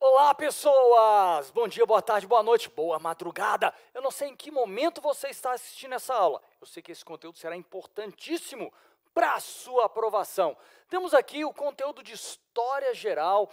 Olá, pessoas! Bom dia, boa tarde, boa noite, boa madrugada. Eu não sei em que momento você está assistindo essa aula. Eu sei que esse conteúdo será importantíssimo para a sua aprovação. Temos aqui o conteúdo de História Geral,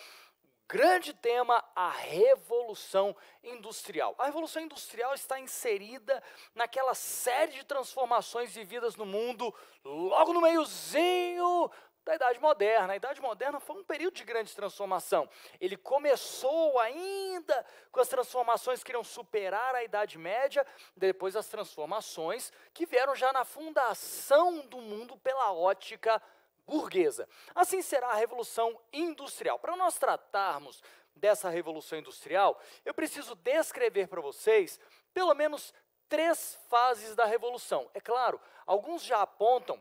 grande tema, a Revolução Industrial. A Revolução Industrial está inserida naquela série de transformações vividas no mundo, logo no meiozinho da Idade Moderna. A Idade Moderna foi um período de grande transformação. Ele começou ainda com as transformações que iriam superar a Idade Média, depois as transformações que vieram já na fundação do mundo pela ótica burguesa. Assim será a Revolução Industrial. Para nós tratarmos dessa Revolução Industrial, eu preciso descrever para vocês pelo menos 3 fases da Revolução. É claro, alguns já apontam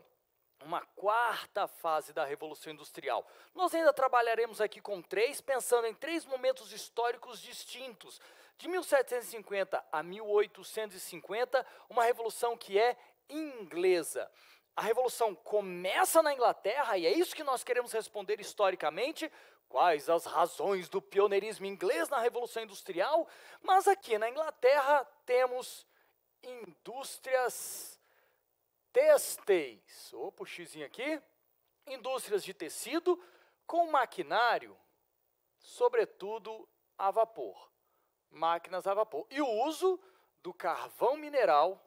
uma quarta fase da Revolução Industrial. Nós ainda trabalharemos aqui com 3, pensando em 3 momentos históricos distintos. De 1750 a 1850, uma revolução que é inglesa. A revolução começa na Inglaterra, e é isso que nós queremos responder historicamente. Quais as razões do pioneirismo inglês na Revolução Industrial? Mas aqui na Inglaterra temos indústrias têxteis, opa, o xizinho aqui, indústrias de tecido com maquinário, sobretudo a vapor, máquinas a vapor, e o uso do carvão mineral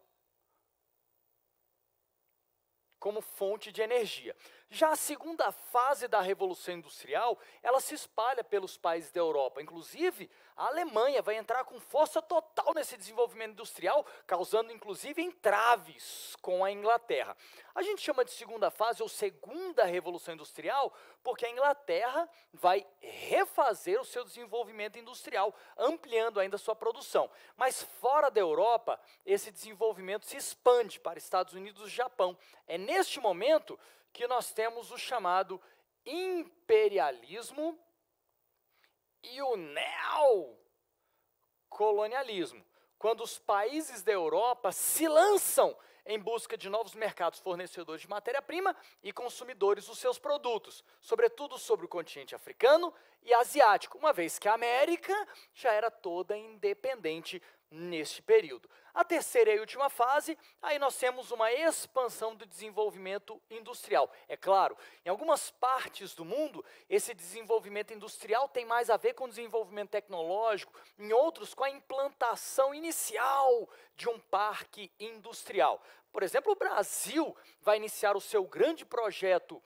como fonte de energia. Já a segunda fase da Revolução Industrial, ela se espalha pelos países da Europa. Inclusive, a Alemanha vai entrar com força total nesse desenvolvimento industrial, causando inclusive entraves com a Inglaterra. A gente chama de segunda fase ou segunda Revolução Industrial, porque a Inglaterra vai refazer o seu desenvolvimento industrial, ampliando ainda sua produção. Mas fora da Europa, esse desenvolvimento se expande para Estados Unidos e Japão. É neste momento que nós temos o chamado imperialismo e o neocolonialismo, quando os países da Europa se lançam em busca de novos mercados fornecedores de matéria-prima e consumidores dos seus produtos, sobretudo sobre o continente africano e asiático, uma vez que a América já era toda independente neste período. A terceira e última fase, aí nós temos uma expansão do desenvolvimento industrial. É claro, em algumas partes do mundo, esse desenvolvimento industrial tem mais a ver com o desenvolvimento tecnológico, em outros com a implantação inicial de um parque industrial. Por exemplo, o Brasil vai iniciar o seu grande projeto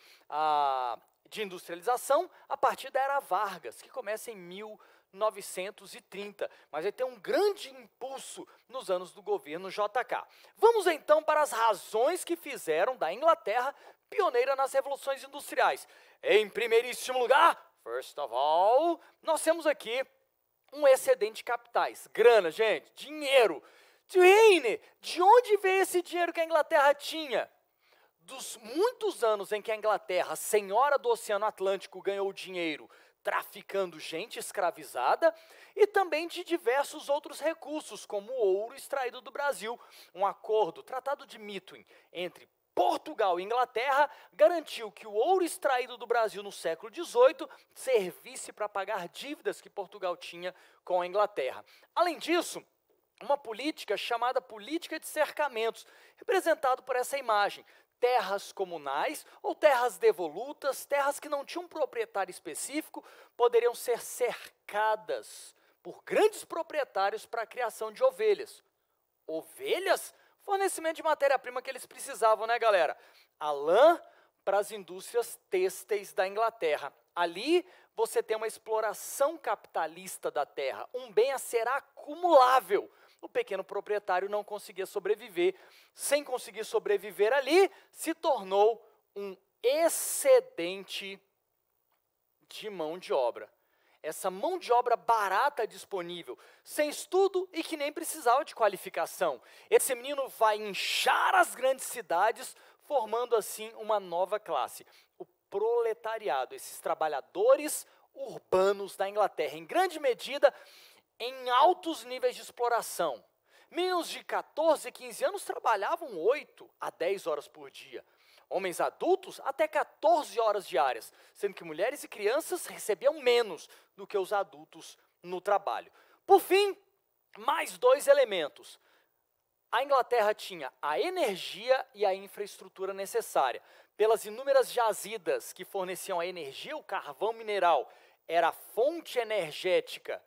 de industrialização a partir da Era Vargas, que começa em 1930, mas vai ter um grande impulso nos anos do governo JK. Vamos então para as razões que fizeram da Inglaterra pioneira nas revoluções industriais. Em primeiríssimo lugar, first of all, nós temos aqui um excedente de capitais, grana, gente, dinheiro. De onde veio esse dinheiro que a Inglaterra tinha? Dos muitos anos em que a Inglaterra, senhora do Oceano Atlântico, ganhou dinheiro traficando gente escravizada, e também de diversos outros recursos, como o ouro extraído do Brasil. Um acordo, Tratado de Methuen, entre Portugal e Inglaterra, garantiu que o ouro extraído do Brasil no século XVIII servisse para pagar dívidas que Portugal tinha com a Inglaterra. Além disso, uma política chamada política de cercamentos, representado por essa imagem. Terras comunais ou terras devolutas, terras que não tinham um proprietário específico, poderiam ser cercadas por grandes proprietários para a criação de ovelhas. Ovelhas? Fornecimento de matéria-prima que eles precisavam, né, galera? A lã para as indústrias têxteis da Inglaterra. Ali você tem uma exploração capitalista da terra, um bem a ser acumulável. O pequeno proprietário não conseguia sobreviver. Sem conseguir sobreviver ali, se tornou um excedente de mão de obra. Essa mão de obra barata disponível, sem estudo e que nem precisava de qualificação. Esse menino vai inchar as grandes cidades, formando assim uma nova classe. O proletariado, esses trabalhadores urbanos da Inglaterra, em grande medida, em altos níveis de exploração. Meninos de 14, 15 anos trabalhavam 8 a 10 horas por dia. Homens adultos, até 14 horas diárias, sendo que mulheres e crianças recebiam menos do que os adultos no trabalho. Por fim, mais 2 elementos. A Inglaterra tinha a energia e a infraestrutura necessária. Pelas inúmeras jazidas que forneciam a energia, o carvão mineral era a fonte energética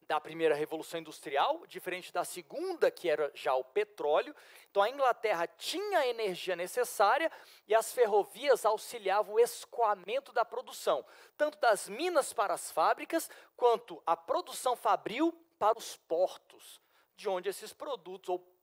da primeira Revolução Industrial, diferente da segunda, que era já o petróleo. Então a Inglaterra tinha a energia necessária e as ferrovias auxiliavam o escoamento da produção, tanto das minas para as fábricas, quanto a produção fabril para os portos, de onde esses produtos, ou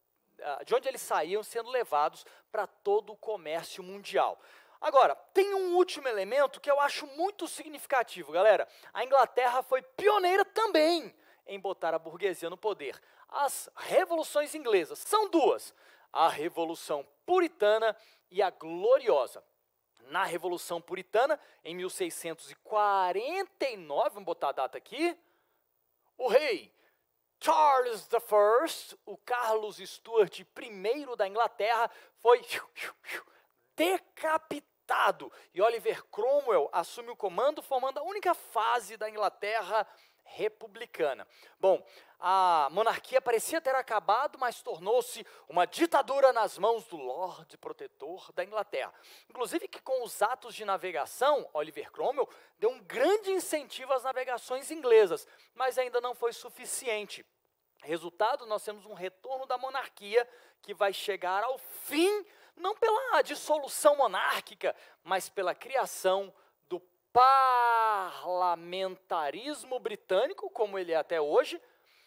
de onde eles saíam sendo levados para todo o comércio mundial. Agora, tem um último elemento que eu acho muito significativo, galera. A Inglaterra foi pioneira também em botar a burguesia no poder. As revoluções inglesas são 2, a Revolução Puritana e a Gloriosa. Na Revolução Puritana, em 1649, vamos botar a data aqui, o rei Charles I, o Carlos Stuart I da Inglaterra, foi decapitado. E Oliver Cromwell assume o comando, formando a única fase da Inglaterra republicana. Bom, a monarquia parecia ter acabado, mas tornou-se uma ditadura nas mãos do Lorde Protetor da Inglaterra. Inclusive que com os atos de navegação, Oliver Cromwell deu um grande incentivo às navegações inglesas, mas ainda não foi suficiente. Resultado, nós temos um retorno da monarquia que vai chegar ao fim, não pela dissolução monárquica, mas pela criação do parlamentarismo britânico, como ele é até hoje,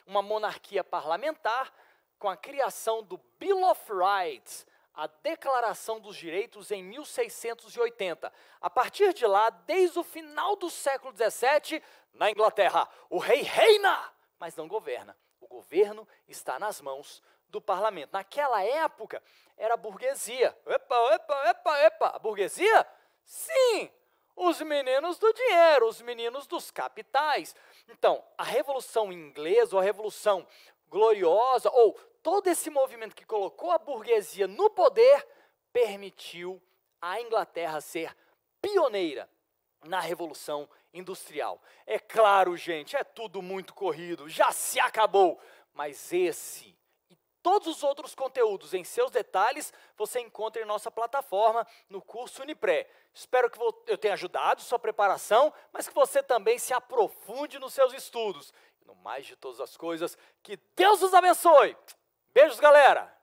uma monarquia parlamentar, com a criação do Bill of Rights, a Declaração dos Direitos em 1680. A partir de lá, desde o final do século XVII, na Inglaterra, o rei reina, mas não governa. O governo está nas mãos do parlamento. Naquela época, era a burguesia. A burguesia? Sim! Os meninos do dinheiro, os meninos dos capitais. Então, a Revolução Inglesa, ou a Revolução Gloriosa, ou todo esse movimento que colocou a burguesia no poder, permitiu a Inglaterra ser pioneira na Revolução Industrial. É claro, gente, é tudo muito corrido, já se acabou, mas esse e todos os outros conteúdos em seus detalhes você encontra em nossa plataforma no curso Unipré. Espero que eu tenha ajudado sua preparação, mas que você também se aprofunde nos seus estudos. E no mais de todas as coisas, que Deus os abençoe. Beijos, galera!